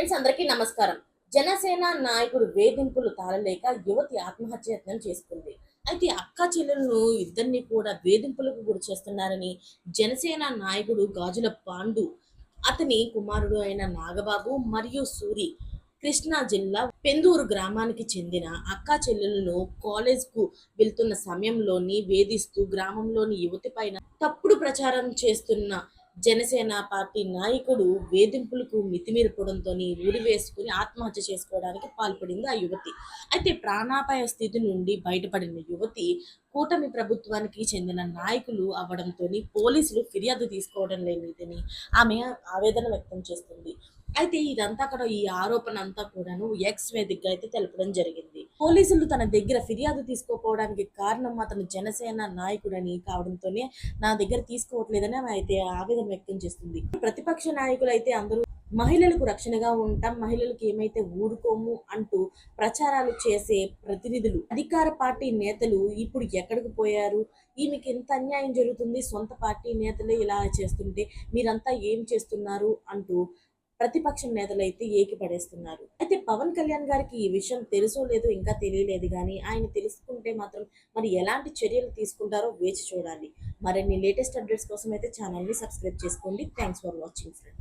Friends అందరికీ నమస్కారం. జనసేన నాయకుడు వేధింపులు తాళలేక యువతి ఆత్మహత్యయత్నం చేసుకుంది. అయితే అక్క చెల్లెలను ఇద్దరిని కూడా వేధింపులకు గురి చేస్తున్నారని జనసేన నాయకుడు గాజుల పాండు, అతని కుమారుడు అయిన నాగబాబు మరియు సూరి కృష్ణా జిల్లా పెందూరు గ్రామానికి చెందిన అక్కా చెల్లెలను కాలేజ్‌కు వెళ్తున్న సమయంలోని వేధిస్తూ గ్రామంలోని యువతి పైన తప్పుడు ప్రచారం చేస్తున్న జనసేన పార్టీ నాయకుడు వేధింపులకు మితిమీరిపోవడంతోని ఉరివేసుకొని ఆత్మహత్య చేసుకోవడానికి పాల్పడింది ఆ యువతి. అయితే ప్రాణాపాయ స్థితి నుండి బయటపడిన యువతి కూటమి ప్రభుత్వానికి చెందిన నాయకులు అవ్వడంతోని పోలీసులు ఫిర్యాదు తీసుకోవడం లేనిదని ఆమె ఆవేదన వ్యక్తం చేస్తుంది. అయితే ఇదంతా కూడా ఈ ఆరోపణ అంతా కూడాను ఎక్స్ వేదికగా అయితే తెలపడం జరిగింది. పోలీసులు తన దగ్గర ఫిర్యాదు తీసుకోకపోవడానికి కారణం అతను జనసేన నాయకుడని కావడంతోనే నా దగ్గర తీసుకోవట్లేదని ఆమె అయితే ఆవేదన వ్యక్తం చేస్తుంది. ప్రతిపక్ష నాయకులైతే అందరూ మహిళలకు రక్షణగా ఉంటాం, మహిళలకు ఏమైతే ఊరుకోము అంటూ ప్రచారాలు చేసే ప్రతినిధులు, అధికార పార్టీ నేతలు ఇప్పుడు ఎక్కడికి పోయారు? ఈమెకి ఎంత అన్యాయం జరుగుతుంది, సొంత పార్టీ నేతలే ఇలా చేస్తుంటే మీరంతా ఏం చేస్తున్నారు అంటూ ప్రతిపక్ష నేతలైతే ఏకిపడేస్తున్నారు. అయితే పవన్ కళ్యాణ్ గారికి ఈ విషయం తెలుసో లేదో ఇంకా తెలియలేదు గానీ, ఆయన తెలుసుకుంటే మాత్రం మరి ఎలాంటి చర్యలు తీసుకుంటారో వేచి చూడాలి. మరిన్ని లేటెస్ట్ అప్డేట్స్ కోసం అయితే ఛానల్‌ని సబ్స్క్రైబ్ చేసుకోండి. Thanks for watching friends.